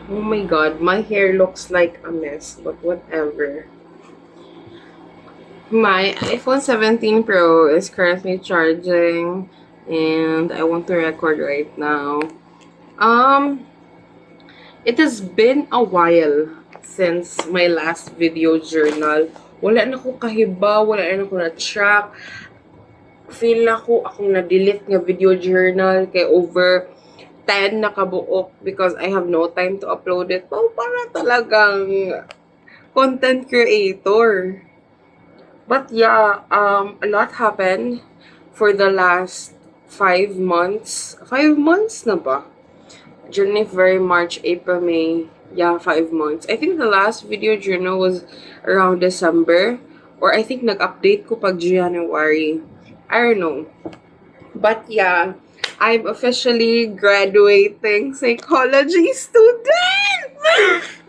Oh my god, my hair looks like a mess, but whatever. My iPhone 17 Pro is currently charging and I want to record right now. Um, it has been a while since my last video journal. Wala na ko kahiba, wala na ko na-track. Feel na ko akong na-delete nga video journal kay over 10 na kabuok because I have no time to upload it. Oh, para talagang content creator. But yeah, a lot happened for the last 5 months. 5 months na ba? January, February, March, April, May. Yeah, 5 months. I think the last video journal was around December. Or I think nag-update ko pag January. I don't know. But yeah, I'm officially graduating psychology student!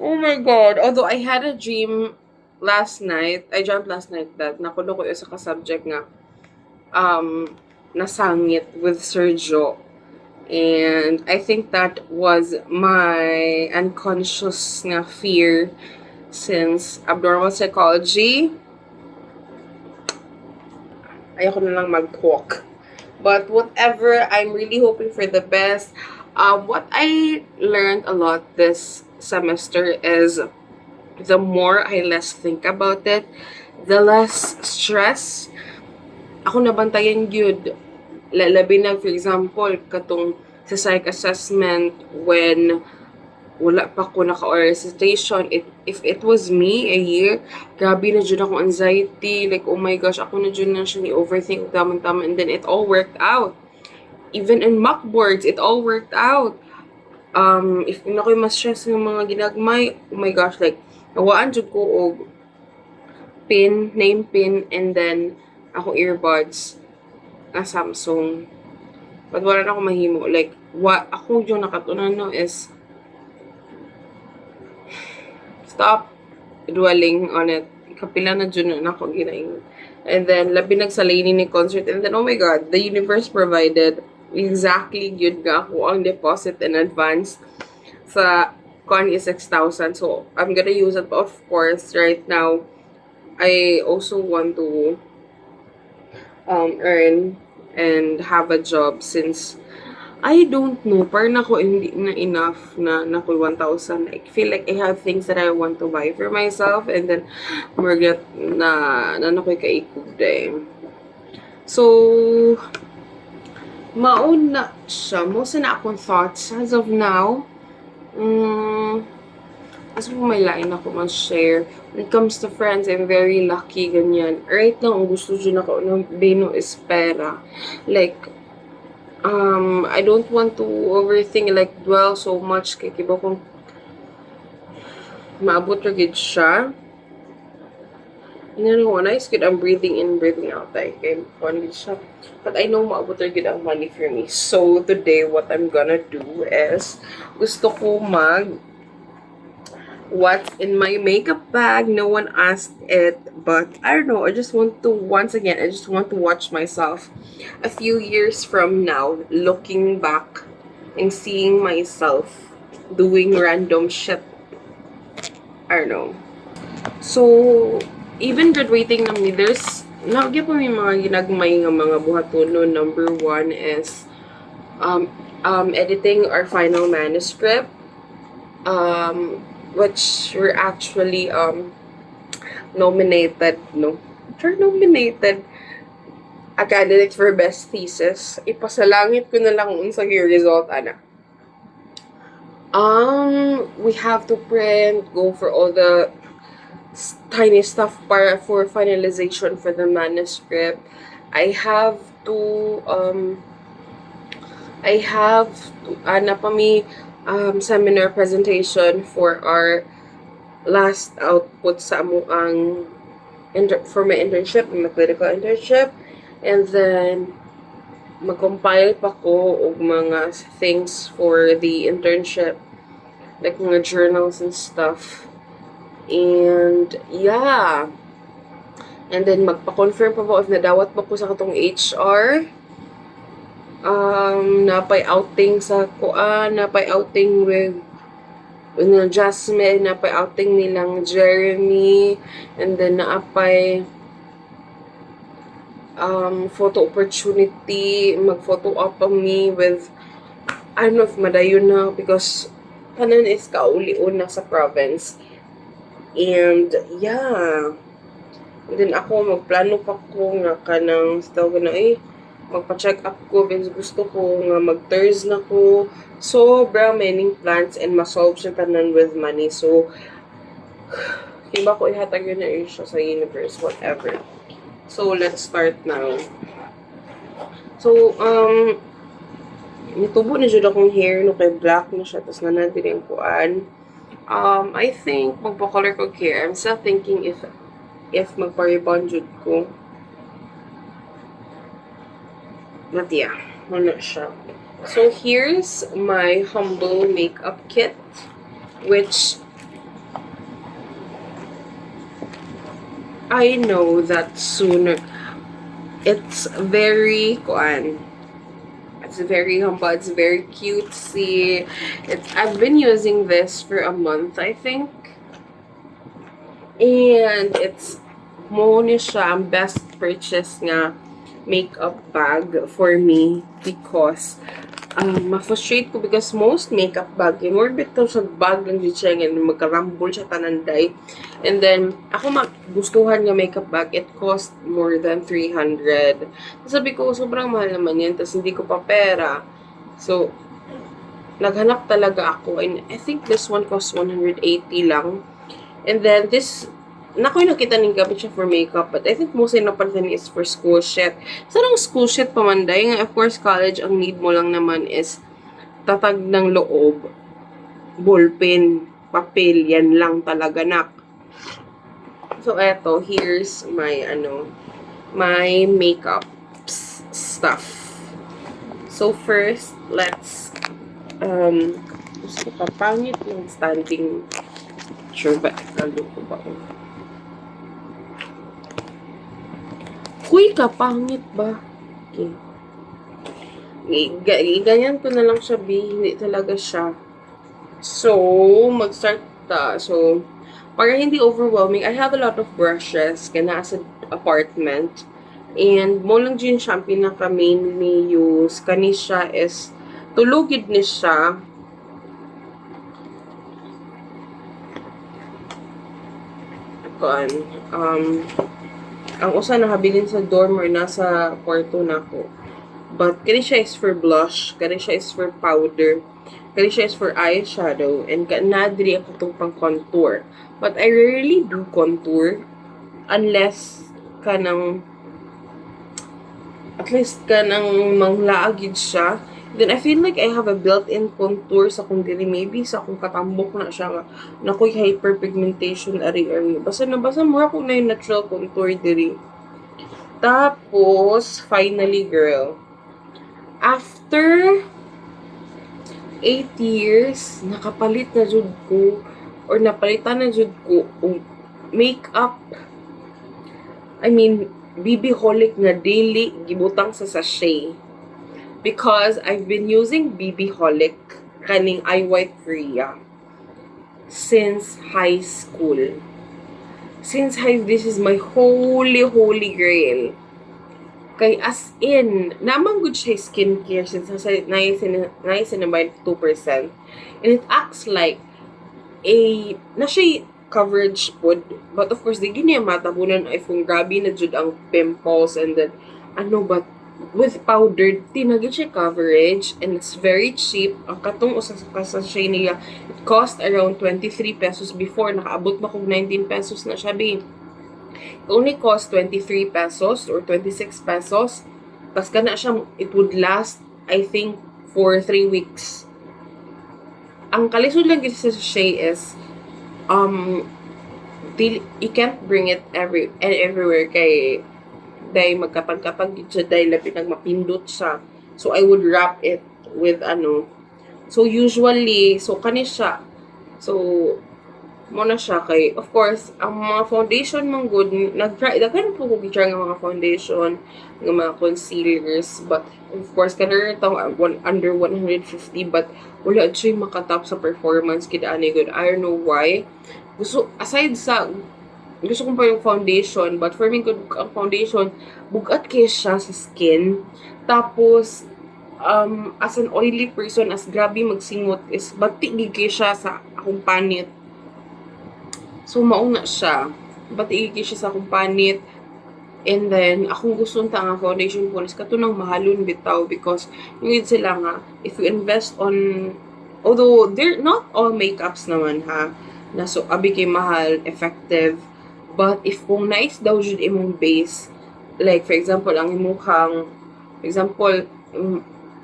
Oh my god. Although I had a dream last night, I dreamt last night that nakulo ko yung sa ka-subject nga nasangit with Sergio. And I think that was my unconscious nga fear since abnormal psychology. Ayoko na lang mag-talk. But whatever, I'm really hoping for the best. What I learned a lot this semester is the more I less think about it, the less stress ako nabantayan gyud. Labi na, for example, katong sa psych assessment when wala pa ko naka-recitation, if it was me a year, grabe na dyan ako anxiety, like, oh my gosh, ako na dyan na siya ni-overthink tama-tama, and then it all worked out. Even in mock boards, it all worked out. If na ko'y mas-stress ng mga ginagmay, oh my gosh, like, nawaan dyan ko og pin, name pin, and then akong earbuds na Samsung. But wala na ako mahimo. Like, what ako yung nakatunan no is stop dwelling on it. Kapila na dyan na ako ginaing. And then, labi nagsalini ni concert. And then, oh my God, the universe provided exactly yun nga ako ang deposit in advance sa con is 6,000. So, I'm gonna use it. But of course, right now, I also want to earn and have a job since I don't know, parang ako hindi na enough na nakoy 1,000. I feel like I have things that I want to buy for myself and then margat na nakoy kaikog day. So, maon na siya. Most na akong thoughts as of now. As of may lain ako ma-share. When it comes to friends, I'm very lucky, ganyan. Right now, ang gusto dyan ako ng bino is pera. Like, I don't want to overthink, like, dwell so much kay kiba kung maabot ra gid siya. And then, nice good, I'm breathing in, breathing out, like, kay kuan gid siya. But I know maabot ra gid ang money for me. So, today, what I'm gonna do is, gusto ko what's in my makeup bag. No one asked it, but I don't know. I just want to, once again, I just want to watch myself a few years from now, looking back and seeing myself doing random shit. I don't know. So, even graduating na me, there's, nagya pa may mga ginagmay nga mga buhatono. Number one is editing our final manuscript. Which were actually nominated a candidate for best thesis. Ipasalangit ko na lang unsa yung result ana. We have to print, go for all the tiny stuff para for finalization for the manuscript. I have to seminar presentation for our last output sa amuang for my internship, my clinical internship. And then, mag-compile pa ko og mga things for the internship, like mga journals and stuff. And, yeah. And then, magpa-confirm pa ba if nadawat pa ko sa katong HR. Napay outing sa kuan, napay outing with Jasmine, naapay outing nilang Jeremy, and then naapay photo opportunity, mag-photo up me with, I don't know if madayon na, because tanan is kauli-un na sa province. And, yeah. And then ako, magplano pa ko nga kanang, tawag na magpa-check up ko, because gusto ko nga mag-TERS na ko. Sobra many plans and masolve siya tanan with money. So, iba ko ihatag yun na siya sa universe, whatever. So, let's start now. So, nitubo na dyan akong hair, no, kay black na siya, tapos nanadiri ang kuan. I think, magpa-color ko hair. I'm still thinking if magpa-rebond jud ko. But yeah, wala siya. So, here's my humble makeup kit, which I know that sooner. It's very it's very humble, it's very cutesy. I've been using this for a month, I think. And it's mo ni siya ang best purchase nga makeup bag for me, because ma-frustrate ko, because most makeup bag, more bitaw sa bag lang dito siya, and magkarambol siya tananday. And then, ako gustuhan nga makeup bag, it cost more than 300. Sabi ko, sobrang mahal naman yan, tapos hindi ko pa pera. So, naghanap talaga ako, and I think this one cost 180 lang. And then, nakoy nakita ning gamit siya for makeup, but I think mostly napalitan is for school shit. Sarang school shit pamanday nga, of course college ang need mo lang naman is tatag ng loob, ballpen, papel, yan lang talaga nak. So eto, here's my my makeup stuff. So first, let's gusto ko pangit yung standing. Sure ba? Lalo ko ba? Kuy ka, pangit ba? Okay. Ganyan ko na lang siya, hindi talaga siya. So, mag-start ta. So, para hindi overwhelming, I have a lot of brushes kaya sa apartment. And mo lang dyan siya ang pinaka-mainly use. Kani siya is, tulugid ni siya. Ang usa nakabilin sa dorm or nasa kwarto na ko. But kani siya is for blush, kani siya is for powder, kani siya is for eyeshadow, and nadiri ako itong pang contour. But I rarely do contour unless at least manglaagid siya. Then I feel like I have a built-in contour sa kung dili, maybe sa kung katambok na siya nga nakoy hyperpigmentation ari-ari. Basta mura ko na yung natural contour diri. Tapos finally, girl, after 8 years nakapalit na jud ko, or napalitan na jud ko og makeup. I mean, BB-holic nga daily gibutang sa sachet. Because I've been using BB-holic kaning Eye White Korea since high school. This is my holy grail. Kay as in, naman good siya skincare since nice na by 2%. And it acts like na siya coverage pod. But of course, di gini matabunan ay kung grabe na jud ang pimples, and then, but with powdered, tinagid siya coverage, and it's very cheap. Ang katong usa sa siya niya, it cost around 23 pesos before. Nakaabot na kog 19 pesos na siya, It only cost 23 pesos or 26 pesos. Tas kana siya, it would last, I think, for 3 weeks. Ang kalisod lang sa siya is, you can't bring it everywhere kay dahil magkatag-katag siya dahil pinagmapindot siya. So, I would wrap it with So, usually, kani siya. So, mo na siya kay of course ang mga foundation man good nag-try daghan po ko gi-try nga mga foundation nga mga concealers but of course kanang tong under 150 but wala siya makatap sa performance kid ani good. I don't know why. Gusto aside sa gusto kong pa yung foundation but for me good ang foundation bugat kay siya sa skin tapos as an oily person as grabe magsingot is batik gid kay siya sa akong panit. So, mauna siya. Ba't siya sa akong panit. And then, akong gusto ta nga foundation po is katunang mahalon bitaw because yung sila nga, if you invest on, although they're not all makeups naman ha, na so abi kay mahal, effective, but if kung nice daw jud imong base, like for example, ang imong kang, for example,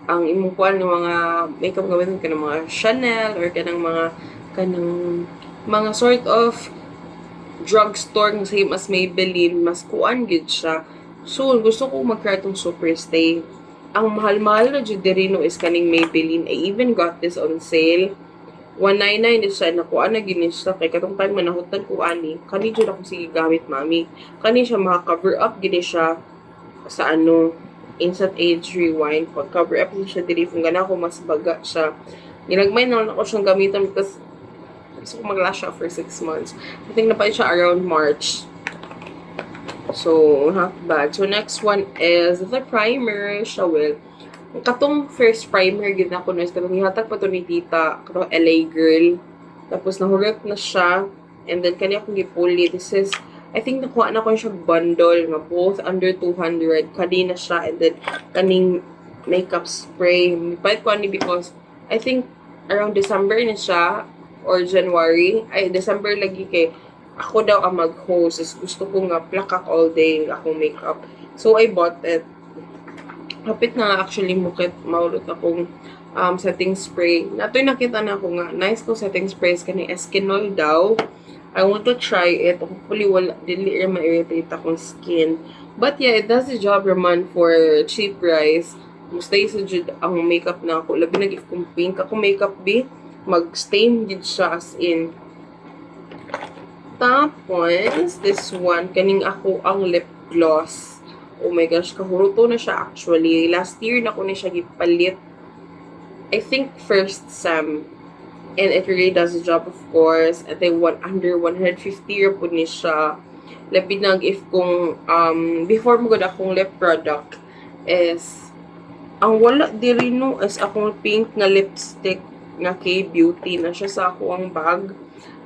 ang imong kuan ng mga makeup gamitin ka ng mga Chanel or kanang mga sort of drugstore nga same as Maybelline, mas kuan gid siya. So, gusto ko mag-try tong Superstay. Ang mahal-mahal na jud diri no is kaning Maybelline. I even got this on sale. 199 is siya. Nakuha na gini siya. Kaya katong time manahutan ko ani. Kani jud ako sige gamit, mami. Kani siya maka-cover up gini siya sa Instant Age Rewind. Pag-cover up niya siya diri. Kung gana ko mas baga siya. Ginagmay na ako siyang gamitan because gusto ko mag-lash out for 6 months. I think napalit siya around March. So, not bad. So, next one is the primer. Siya will. Katong first primer, gid na ko na is katong ihatag pa to ni tita. Katong LA Girl. Tapos, nahurot na siya. And then, kanya akong gipuli. This is, I think nakuha na ko siya bundle nga both under 200. Kanina siya. And then, kaning makeup spray. Mipalit ko ani because I think around December na siya or January. Ay, December lagi kay ako daw ang mag-host. Gusto ko nga plakak all day akong makeup. So, I bought it. Kapit na actually mukit maulot akong setting spray. Nato'y nakita na ako nga. Nice ko setting sprays kani Eskinol daw. I want to try it. Hopefully, wala, dili rin ma-irritate akong skin. But yeah, it does the job naman for cheap price. Mustay sa jud ang makeup na ako. Labi nag-if kong pink. Ako makeup be mag-stain did siya as in. Tapos, this one, kaning ako ang lip gloss. Oh my gosh, kahuruto na siya actually. Last year na ko na siya gipalit. I think first sem. And it really does the job, of course. At I want under 150 po ni siya. Labi nag if kung, before mo gud akong lip product is, ang wala diri no is akong pink nga lipstick nga K-Beauty na siya sa ako ang bag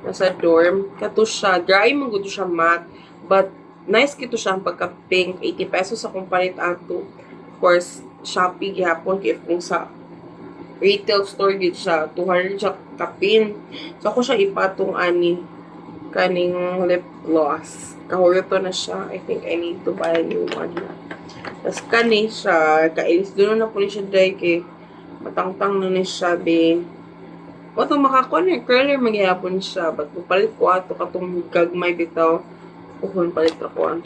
nasa dorm. Kato siya, dry mo gud siya matte, but nice kito siya ang pagka-pink. 80 pesos akong palit ato. Of course, Shopee gihapon if kung sa retail store gid siya 200 siya kapin. So ako siya ipatong ani kaning lip gloss. Kahurito na siya. I think I need to buy a new one na. Tapos kani siya, kailis doon na po siya dry kay matangtang na ni siya be. O itong makakuha na curler magyapon siya. But palit ko ato katong gagmay bitaw. Kung palit ako.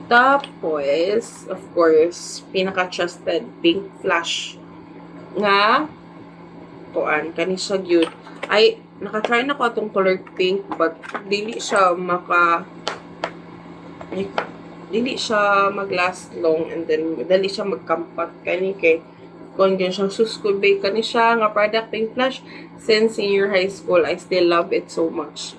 Tapos, of course, pinaka-trusted pink flash nga kuan kani siya gyud. Ay, naka-try na ko atong color pink but dili siya dili siya mag-last long and then dali siya magkampat kani kay kung ganyan siyang suskubay kani siya nga product pink flash since senior high school. I still love it so much.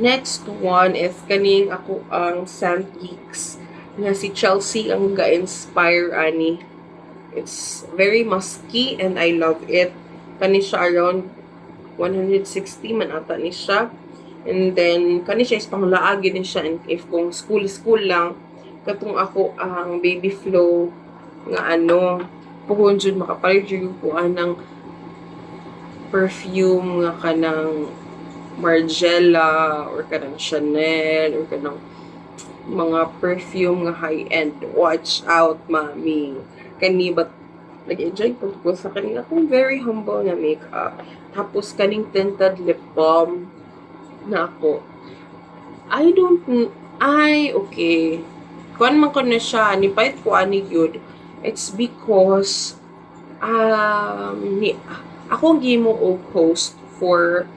Next one is kaning ako ang Scent Geeks nga si Chelsea ang ga-inspire ani. It's very musky and I love it. Kani siya around 160 man ata ni siya. And then kani siya is panglaagi din siya and if kung school lang katong ako ang Baby Flow nga puhon jud makapalit jud ko ng perfume nga kanang Margiela or kanang Chanel or kanang mga perfume nga high-end. Watch out, mami. Kani ba't nag-enjoy ko sa kaning akong very humble na makeup. Tapos kaning tinted lip balm na ako. Okay. Kuan man ko na siya, nipait ko ani yun. It's because, akong gimo og post for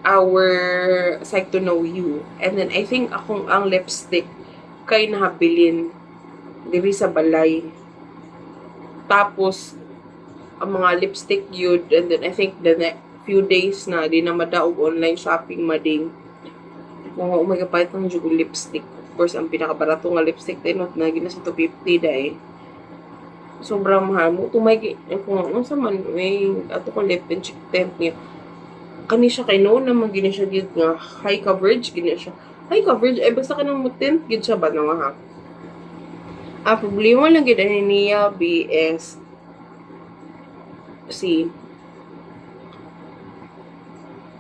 our Psych to Know You. And then, I think akong ang lipstick kay nahabilin diri sa balay. Tapos, ang mga lipstick yun, and then I think the next few days na, di na madaog online shopping mading. Mga umagapahit ng jugo lipstick. Of course, ang pinakabarato nga lipstick tayo, not na gina sa 250 dahil. Sobrang mahal mo. Tumay, kung ano sa man, may ato ko lip and cheek tint niya. Kani siya kay no naman gina siya gid nga high coverage gina siya. High coverage ay basta kanang mo tint gid siya ba nga ha. Ang problema lang gid ani niya BS si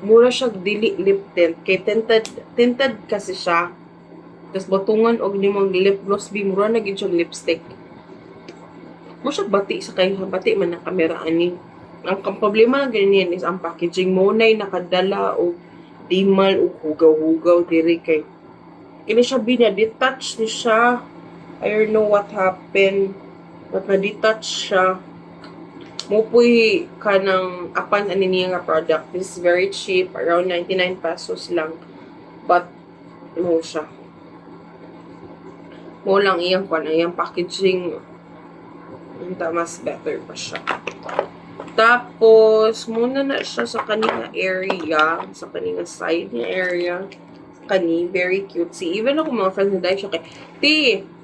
mura siya dili lip tint kay tinted kasi siya. Tapos batungan og nimong lip gloss bi mura na gid siya lipstick. Mo siya bati sa kay bati man ang kamera ani. Ang problema lang ganyan is ang packaging mo na'y nakadala o dimal o hugaw-hugaw diri kay kini siya detach ni siya. I don't know what happened but na-detach siya. Mupoy ka ng apan ani niya nga product. This is very cheap, around 99 pesos lang, but mo siya mo lang iyang packaging mas better pa siya. Tapos, muna na siya sa kanina area, sa kanina side niya area. Kani, very cute. See, even ako mga friends na dahil siya kay,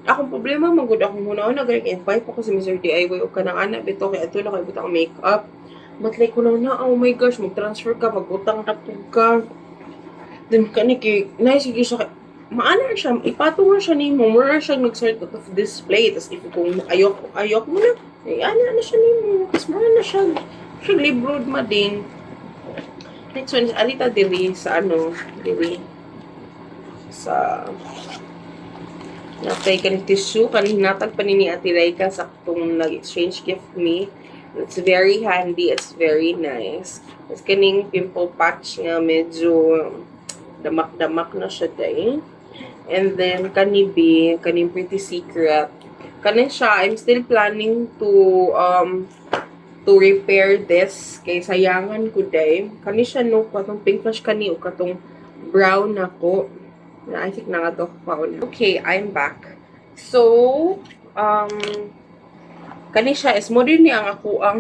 akong problema, magod akong muna ako nag-invite po kasi Mr. DIY o ka ng anak, bito kay ato na kayo butang makeup. But like, ko na, oh my gosh, mag-transfer ka, magbutang ka. Then, kani, sige siya kay, maana siya, ipatungan siya ni mo, mura siya nag-sort out of display. Tapos, if kung ayok mo na, ana siya ni mo. Tapos, mura na siya librod ma din. Next one is, alita dili sa dili sa napay ka tissue, kaninatag pa ni Ate Laika sa kung nag-exchange gift me. It's very handy, it's very nice. Tapos, kaning pimple patch nga, medyo damak-damak na siya dahil. And then, kaning Pretty Secret. Kanin siya, I'm still planning to repair this. Kay sayangan ko dahil. Kanin siya no, katong pink flash kani o katong brown ako. I think nangatok pa ako. Okay, I'm back. So, kanin siya is mo din niya ang ako ang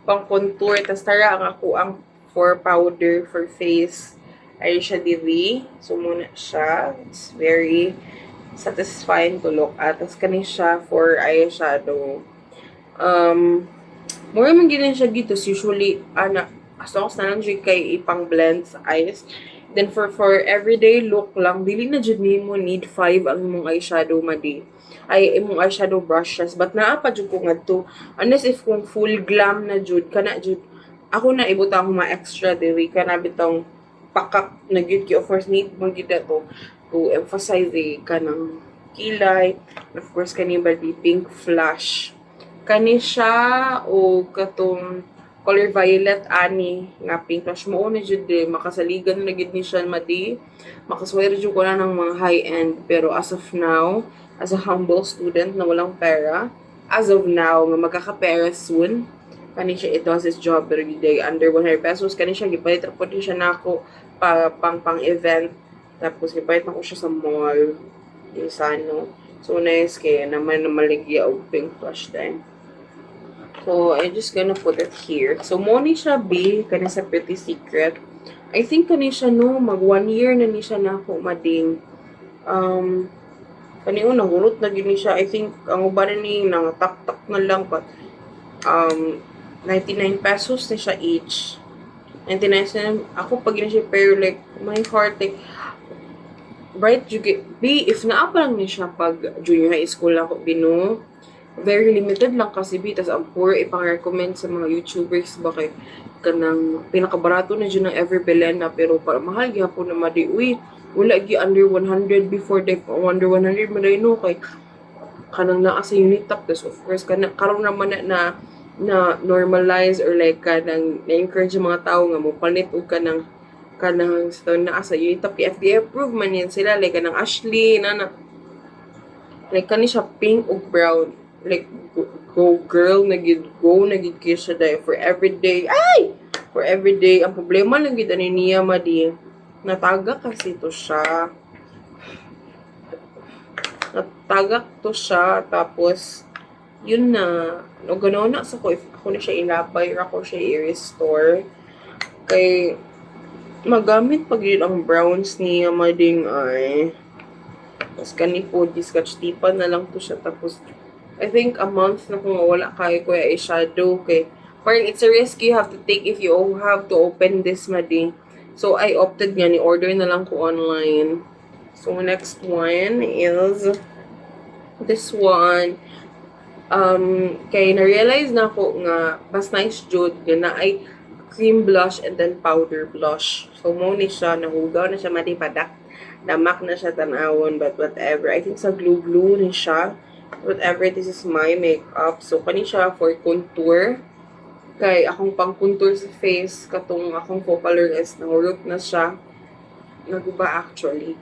pang contour. Tas tara ang ako ang for powder for face. Ay siya dili. So, muna siya. It's very satisfying to look at. Tapos, kanin siya for eyeshadow. More man ginin siya dito. Usually, as long as na lang siya kay ipang blend sa eyes. Then, for everyday look lang, dili na dyan mo need 5 ang mong eyeshadow madi. Ay, imong eyeshadow brushes. But, naapa dyan ko nga to. Unless if kung full glam na dyan, kana dyan, ako na ibutang mga extra diri. Kana bitong pakak na gyud ki. Of course, need mong gida to emphasize kanang kilay. Of course, kanibal di pink flash. Kani siya o katong color violet ani nga pink flash mo na jud makasaligan na gid ni siya madi. Makaswere jud ko na ng mga high end pero as of now, as a humble student na walang pera, as of now nga magkakapera soon, kani siya it does its job every day under 100 pesos. Kani siya gipalit ra pud siya nako pang event. Tapos gipalit nako siya sa mall sa so nice kaya naman na maligya og pink flash din. So, I'm just gonna put it here. So, mo ni siya B, kani sa Pretty Secret. I think kani siya no, mag 1 year na ni siya na ako mading. Kani nahurot na gini siya. I think, ang uban ni, nangatak-tak na lang. But, 99 pesos na siya each. 99 na, ako pag gina siya, pero like, my heart, like, bright, B, if naapa lang ni siya pag junior high school ako, bino, very limited lang kasi bitas ang poor ipang-recommend sa mga YouTubers bakit kanang pinakabarato na dyan ng ever Belena pero para mahal gyapon na madi wala gi under 100 before the under 100 maday no kay kanang naa sa unit top tas of course karon naman na normalize or like kanang na-encourage yung mga tao nga mo palit og kanang sa naa sa unit top FDA approved man yan sila like kanang Ashley na like kani siya pink ug brown like go girl nagid kayo siya dahil for everyday for everyday. Ang problema lang gid ani niya madi nataga kasi to siya. Natagak to siya, tapos yun na, no, gano'n na sa ko, if ako na siya ilapay, or ako siya i-restore, kay magamit pag yun ang browns niya mading ay, tapos kani po, discatch tipan na lang to siya, tapos, I think a month na kung wala kayo kuya eyeshadow, kay, parang it's a risk you have to take if you have to open this mading. So, I opted nga, ni-order na lang ko online. So, next one is this one. Kay na-realize na ako nga mas nice jud na ay cream blush and then powder blush. So, mo ni siya, nahugaw na siya matipadak. Damak na siya tanawon, but whatever. I think sa glue ni siya. Whatever, this is my makeup. So, kani siya for contour. Kay akong pang contour sa face, katong akong focal is nahurot na siya. Naguba actually.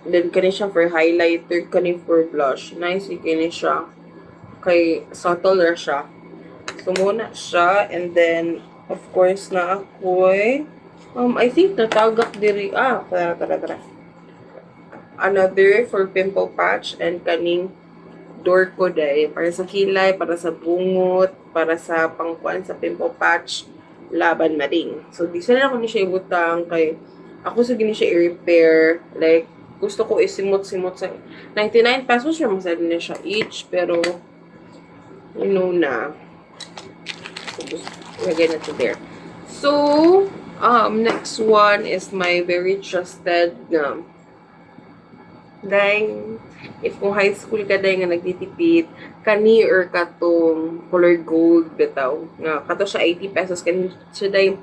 Then, kani siya for highlighter, kani for blush. Nice, kani siya. Kay, subtle na siya. So, muna siya. And then, of course, na ako'y, I think natagak diri, tara. Another for pimple patch and kaning door ko day. Para sa kilay, para sa bungot, para sa pangkuan sa pimple patch, laban mading. So, di sana ako ni siya ibutang kay, ako sa gini siya i-repair. Like, gusto ko isimot-simot sa 99 pesos siya, masali na siya each, pero you know na. So, lagay na to there. So, next one is my very trusted dahil, if kung high school ka dahil nga nagtitipid, kani or katong color gold bitaw. Nga, kato siya 80 pesos, kani siya dahil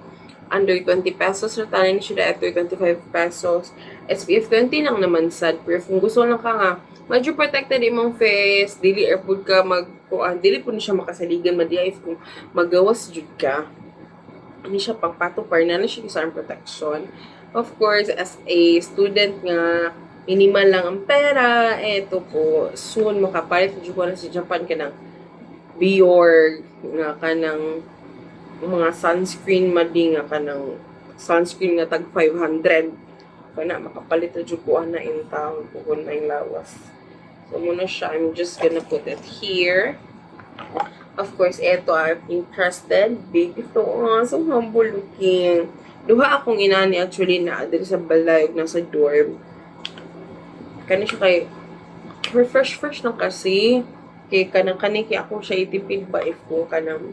under 20 pesos, or tanin siya dahil 25 pesos. SPF 20 lang naman sad, pero kung gusto lang ka nga, medyo protected imong face, dili airpod ka dili po siya makasaligan if kung magawas jud ka. Hindi siya pangpatupar na siya sa protection. Of course, as a student nga, minimal lang ang pera, eto po, soon makapalit jud ko na sa Japan ka ng Biorg, nga ka ng mga sunscreen madi nga ka ng sunscreen nga tag 500. Kana makapalit na jud ko na in town kung na yung lawas. So muna siya, I'm just gonna put it here. Of course, eto aking trusted baby to. So humble looking. Duha akong inani actually na dito sa balay na sa dorm. Kani siya kay fresh lang kasi kay kanang kay ako siya itipid ba if ko kanang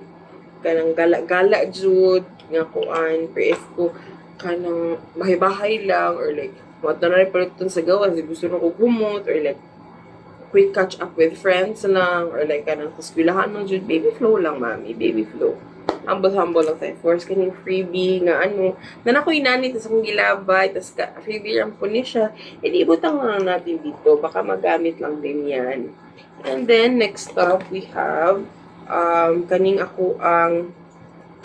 gala jud nga kuan, pero if ko kanang bahay-bahay lang, or like, what na rin paluton sa gawas, gusto na ko gumot, or like, quick catch up with friends lang, or like, kanang kaskwilahan mo dyan, baby flow lang, mami, baby flow. Humble lang tayo. Force kaning freebie, nga na ako inani, tas akong gilabay, tas freebie lang po niya siya, ibutang lang natin dito, baka magamit lang din yan. And then, next up, we have, kaning ako ang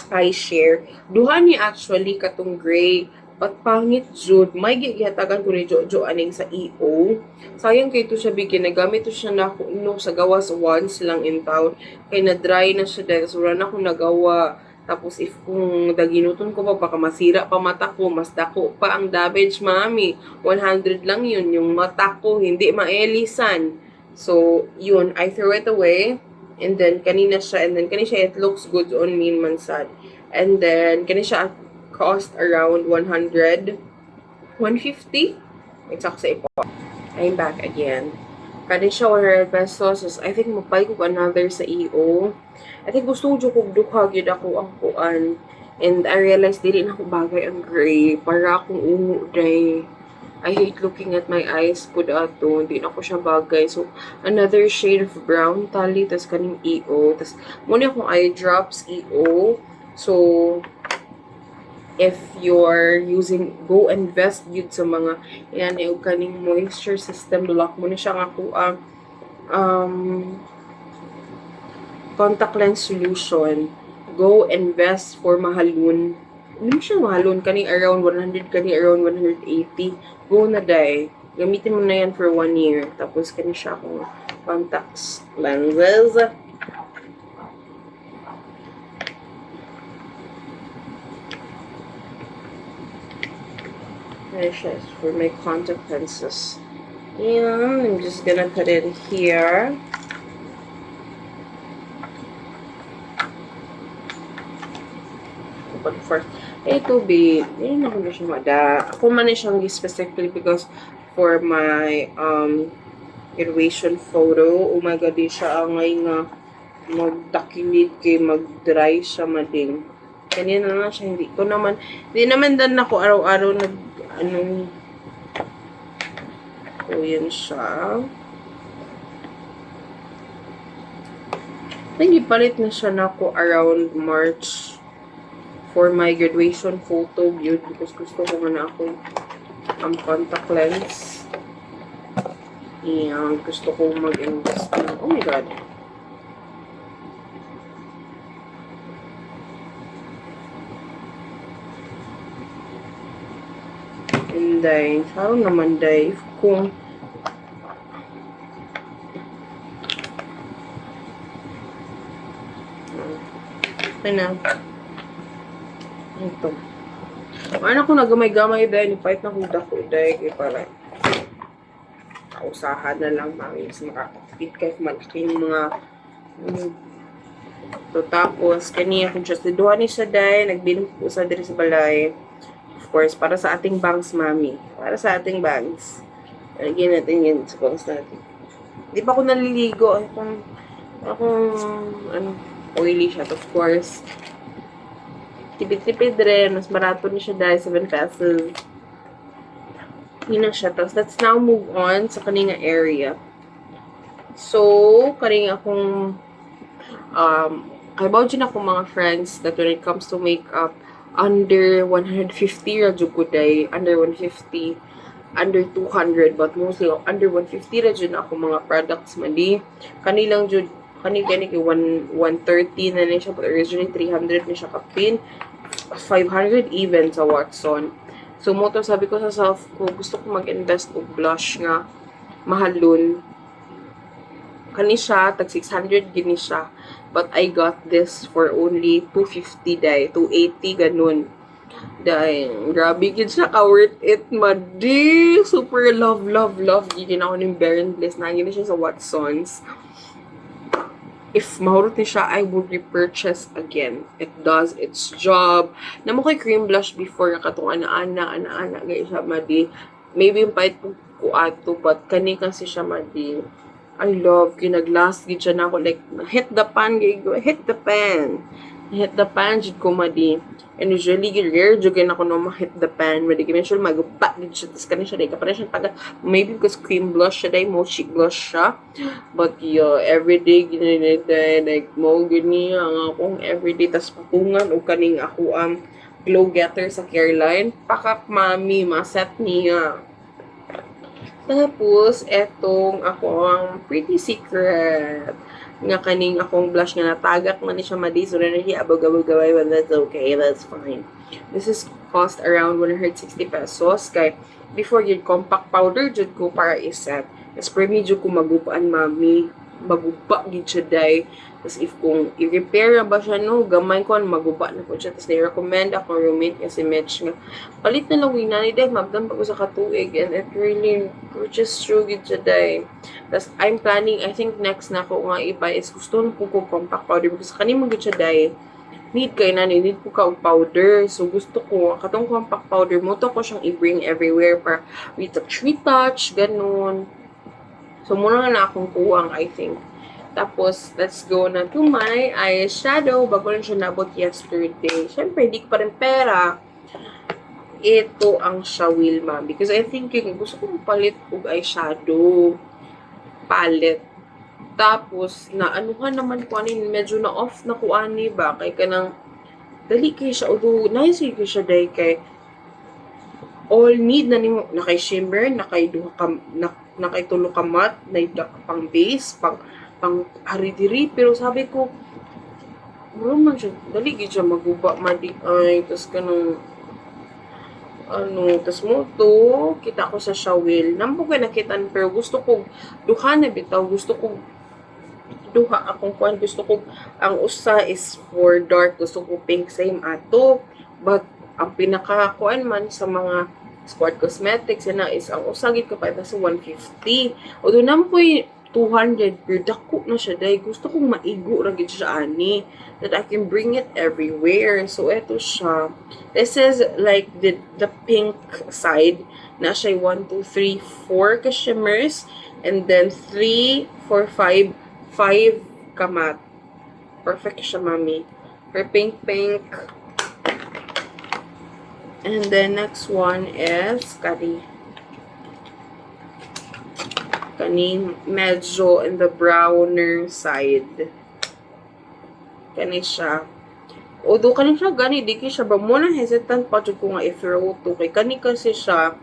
eye share. Duha ni actually katong gray, but pangit jud. May gihatagan ko ni Jojo aning sa EO. Sayang kay to siya bigyan, nagamit to siya na sa gawas once lang in town. Kay na dry na siya dahil so na akong nagawa. Tapos if kung daginuton ko pa, baka masira pa mata ko, mas dako pa ang damage, mami. 100 lang yun, yung mata ko, hindi maelisan. So, yun, I threw it away. And then, kanina siya, it looks good on me man sad. And then, kanina siya cost around 100, 150. Exact sa ipo. I'm back again. Kanina siya 100 pesos. I think mapay ko another sa EO. I think gusto ko dukha gyud ako ang kuan. And I realized dili na ako bagay ang gray. Para akong ungo day. I hate looking at my eyes po dato. Hindi na ako siya bagay. So, another shade of brown tali. Tas kaning EO. Tas, muna akong eye drops EO. So, if you're using, go invest yun sa mga, yan, yung kaning moisture system. Lock mo na siya nga ako contact lens solution. Go invest for mahalun. Hindi siya mahalon, kani around 100, kani around 180. Go na day. Gamitin mo na yan for 1 year. Tapos kani siya akong contacts lenses. This is for my contact lenses. And I'm just gonna put it here. But first, ito be, yun naman na siya mada. Ako man siyang specifically because for my graduation photo. Oh my god, di siya angay nga magtakilid kay mag-dry siya mading. Kanina na siya, hindi naman dan ako araw-araw so yan siya. Nagipalit na siya na ako around March for my graduation photo yun because gusto ko na ako ang contact lens. And gusto ko mag-invest na. Oh my god. And then, saro naman day kung na ito. Ano ko nagamay-gamay dahil nipahit na huda ko dahil para kausahan na lang mami mas makakapit kahit malaking mga so tapos kaniya kung just duha ni siya dahil nagbilang po sa diri sa balay of course para sa ating bangs mami para sa ating bangs lagyan natin yun sa bangs natin di pa ako naliligo akong oily siya of course tipid-tipid rin mas barato ni siya dahil 7 pesos yun na siya. Tapos, let's now move on sa kaninga area. So, kaninga akong kaibaw dyan ako mga friends that when it comes to makeup, under 150 radyo ko day, under 150, under 200, but mostly under 150 radyo na ako mga products mali. Kanilang jud, kani 130 na na siya, but originally 300 na siya kapin, 500 even sa Watson. So, moto sabi ko sa self ko, gusto ko mag-invest og blush nga mahalon. Kani siya, tag 600 gini siya. But I got this for only 250 day, 280 ganun. Dahil, grabe gid siya ka-worth it, madi. Super love gini ako ng Bare Bliss. Nagini siya sa Watsons. If mahurot ni siya, I would repurchase again. It does its job. Namo ko'y cream blush before katong ana guys siya madi. Maybe yung pahit ko ato, but kani kasi siya madi. I love, kinaglast gid siya na ako, like, hit the pan, hit the pan, jud ko madi. And usually, rare, jud kayo na ako no hit the pan, madi, eventually, magpa, gid siya, tapos kani siya, like, kapag siya, maybe because cream blush siya, mochi blush siya, but, everyday, gininiday, like, mo, gini, ang akong everyday, tas patungan, o kaning ako, glow getter sa Careline, pakak, mami, maset niya. Tapos, etong akong Pretty Secret. Nga kaning akong blush nga natagak man ni siya madi. So, na siya abog-abog-gaway. But that's okay. That's fine. This is cost around 160 pesos. Kay, before yun, compact powder jud ko para iset. Spray me jud ko magupaan, mami. Magupa gid siya day. Tapos if kung i-repair na ba siya, no, gamay ko, maguba na po siya. Tapos ni-recommend ako roommate kasi Mitch nga. Palit na lang wina ni day, magdam pa ko sa katuig. And it really, just true gid siya day. Tapos I'm planning, I think next na ko nga iba is gusto na po ko compact powder. Because kanin mo gid siya day. Need kayo na, need po ka powder. So gusto ko, katong compact powder mo, to ko siyang i-bring everywhere para retouch, ganun. So, muna na akong kuwang, I think. Tapos, let's go na to my eyeshadow. Bago lang siya nabot yesterday. Siyempre, hindi ko pa rin pera. Ito ang siya, Wilma. Because I think yung gusto kong palit og eyeshadow. Palette. Tapos, naanuhan naman ko anin. Medyo na-off na ko ani ba? Kaya ka nang, dali kayo siya. Although, nice kayo siya dahil kay all need na nimo na kay shimmer, na kay duha ka, na kay tulo ka matte, na pang base, pang haridiri. Pero sabi ko, bro man siya, dali gid siya maguba, madi ay, tas kanang, tas mo to, kita ko sa shawil. Nampo ko nakitan, pero gusto ko, duha na bitaw, gusto ko, duha akong kuan, gusto ko, ang usa is for dark, gusto ko pink, same ato, but, ang pinaka-kuan man sa mga Sport Cosmetics, yan na is ang usagit ka pa ito sa 150. Although naman po 200, pero dako na siya dahil gusto kong maigo ragid siya ani that I can bring it everywhere. So ito siya. This is like the pink side na siya 1, 2, 3, 4 ka shimmers and then 3, 4, 5 ka matte. Perfect siya, mami. For pink. And then next one is kani medyo in the browner side. Kani siya. Although kani siya gani di kay siya ba mo na hesitant pa jud ko nga i-throw to kay kani kasi siya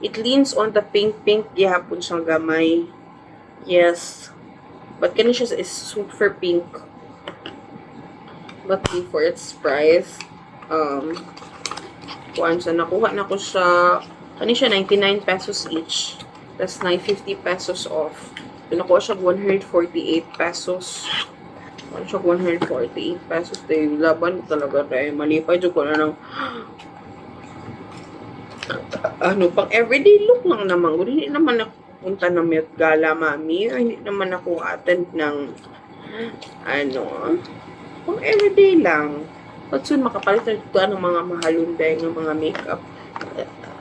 it leans on the pink gihapon siyang gamay. Yes. But kani siya is super pink. But for its price, once nakuha na ko siya, kani siya 99 pesos each. That's 950 pesos off. Nakuha siya 148 pesos. Nakuha siya 148 pesos. Dahil laban talaga tayo. Malipay dyan ko na ng pang everyday look lang naman. Hindi naman ako punta ng Met Gala, mami. Or hindi naman ako attend ng pang everyday lang. But soon, makapalit na dito ng mga mahalunday ng mga makeup.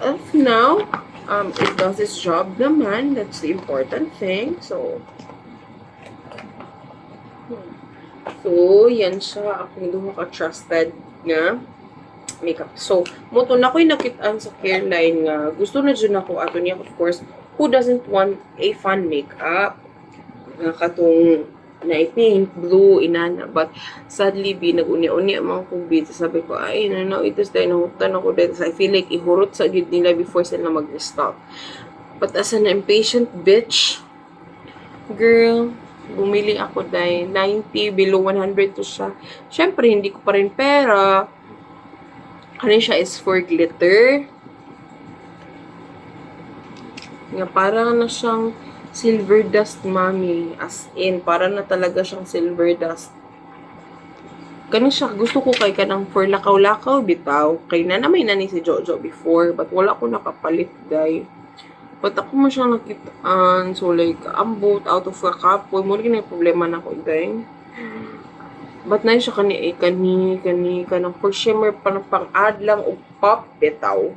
As now, it does its job naman. That's the important thing. So, yan siya. Ako hindi mo ka-trusted na makeup. So, moto na ko'y nakitaan sa Careline nga. Gusto na dyan ako. Ato niya, of course, who doesn't want a fun makeup? Katong na pink, blue, inana. But, sadly, nag-uni-uni ang mga COVID. Sabi ko, ay, it is dahil nahutan ako dahil. I feel like ihurot sa gid nila before sila mag-restock. But as an impatient bitch, girl, bumili ako dahil 90, below 100 to siya. Siyempre, hindi ko pa rin pera. Ano siya is for glitter. Nga, parang na siyang silver dust, mami. As in, para na talaga siyang silver dust. Kani siya, gusto ko kay kanang for lakaw-lakaw, bitaw. Kay na naman na ni si Jojo before, but wala ko nakapalit, guys. But ako mo siyang nakitaan. So, like, ambot, out of a cup. Muna na yung problema na ko, guys. But na siya kanang for shimmer, pang-add lang, o pop, bitaw.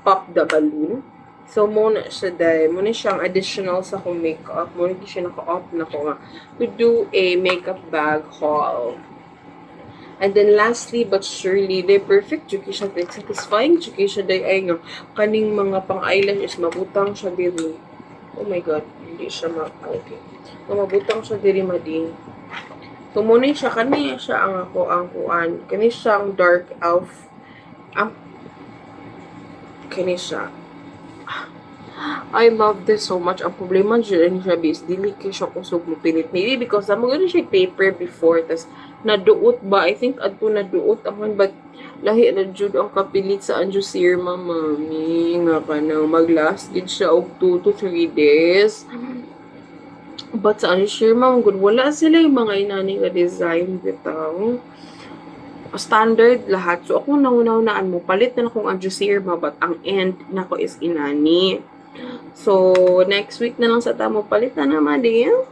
Pop the balloon. So, muna siya dahil, muna siyang additional sa akong makeup. Muna siya naka-off na ko nga to do a makeup bag haul. And then, lastly, but surely, the perfect education, the satisfying education, dahil ay nga, kaning mga pang-eyelash is mabutang siya diri. Oh my God, hindi siya okay. So, mabutang siya diri, madi. So, muna siya, kani siya ang kuan. Kani siyang dark elf. Kani siya. I love this so much. Ang problema dyan siya is dili kay siya kusog mo pinit. Maybe because I'm gonna siya paper before. Tas naduot ba? I think adto naduot ako. But lahi na jud ang kapilit sa Anjo Sirma, mami. Nga ka na. Mag-last gid siya og 2 to 3 days. But sa Anjo Sirma, wala sila yung mga inani nga design bitaw. Standard lahat. So, ako nauna-unaan mo. Palit na akong Anjo Sirma. But ang end nako is inani. So, next week na lang sa tamo palit na naman din.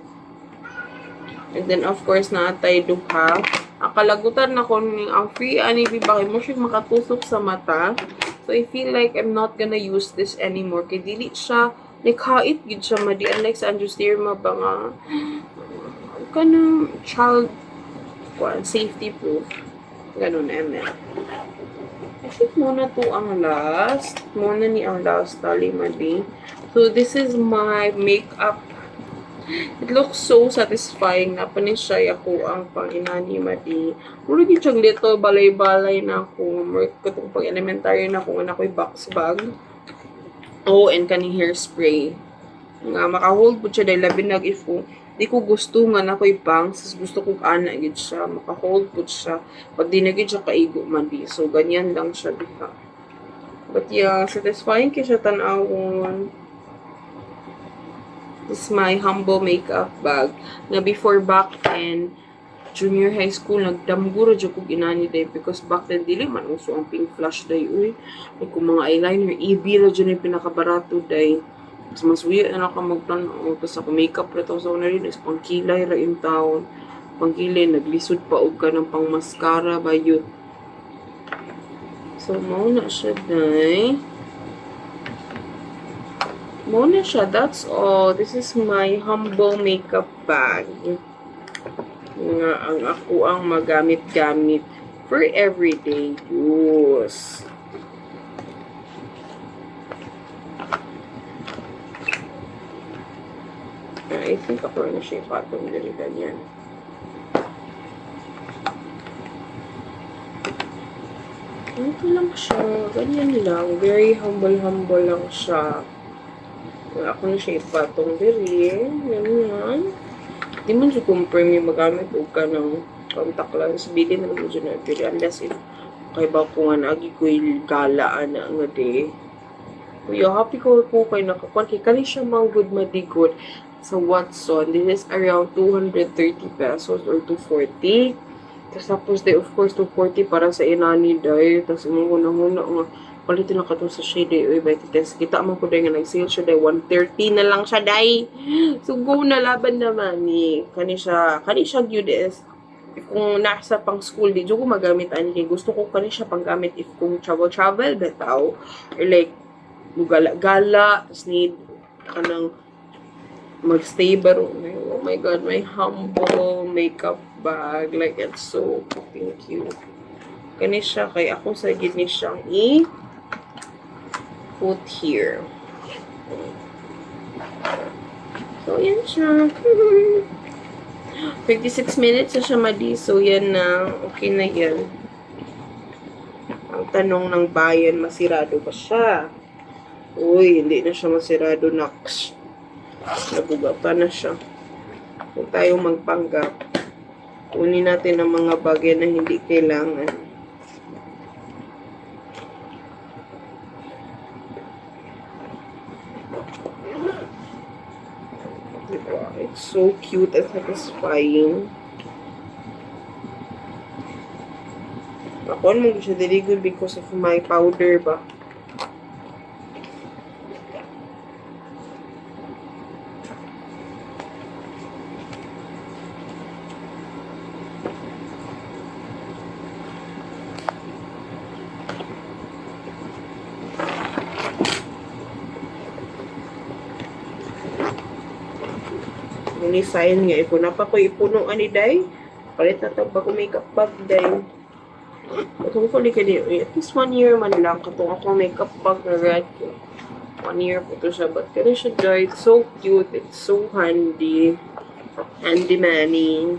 And then, of course, naatay duha. Ang kalagutan na ko ang free ani bakit mo siya makatusok sa mata. So, I feel like I'm not gonna use this anymore. Kaya dili siya, nakait gid siya madi. Unlike sa Anjo Sirma ba nga, kanang child safety proof. Ganun, ml. I think muna to ang last. Muna ni ang last tali, madi. So, this is my makeup. It looks so satisfying. Napanisay ako ang pang-inani, madi. Muna din siyang dito, balay-balay na ako. Katong pag-elementary na ako, ako'y box bag. Oh, and kaning hairspray. Nga, makahold po siya dahil labi nag-ifo. Di ko gusto nga na ko'y bangs. Gusto ko ana gid siya. Maka-hold po siya. Pag di na gid siya kaigo madi. So, ganyan lang siya diha. But yeah, satisfying kaya siya tanawon. This is my humble makeup bag. Na before back and junior high school, nagdamguro dyan ko ginani day because back then, dili man uso ang pink flash day, uy. May kung mga eyeliner, EB na dyan yung pinakabarato day. Mas masuya na ka magtanaw. Tapos ako makeup na to sa una rin, is pangkilay ra in town. Pangkilay, naglisod pa og ka ng pang mascara ba yun. So, mauna siya day. Mauna siya, that's all. This is my humble makeup bag. Nga ang ako ang magamit-gamit for everyday use. I think ako na siya ipatong dali ganyan. Ito lang siya. Ganyan lang. Very humble lang siya. Ako na siya ipatong dali. Ganyan. Di man siya confirm yung magamit o ka ng contact lens. Bilin na naman dyan na dali. Unless if kay ba ko nga naagi ko yung galaan na nga di. Kuya, happy ko kay nakakuan. Kaya kani siya mang good madigot sa Watson. This is around 230 pesos or 240. Tapos day, of course, 240 para sa inani day. Tapos muna nga, palitin na ka sa shade day. Uy, bite test. Kita mo ko day nga nag-sale siya day. 130 na lang siya day. So, go na laban naman ni. Kani siya UDS. Kung nasa pang school, di ko magamit ani. Gusto ko kani siya panggamit if kung travel, betaw. Or like, gala-gala. Tapos need ka ng magstay ba rin. Oh my god, my humble makeup bag. Like, it's so fucking cute. Kani siya, kay ako sa gini siyang put here. So, yan siya. 56 minutes na siya, madi. So, yan na. Okay na yan. Ang tanong ng bayan, masirado ba siya? Uy, hindi na siya masirado, naks. Nabugatan na siya. Kung tayo magpanggap, kunin natin ang mga bagay na hindi kailangan. Diba? It's so cute and satisfying. Ako naman siya diligon because of my powder ba. Ni sign nga iko na pa ko ipuno ani day palit na tag bago makeup bag day katong ko ni kani at least 1 year man lang katong ako makeup bag na red 1 year po to siya but kani siya day it's so cute, it's so handy manny.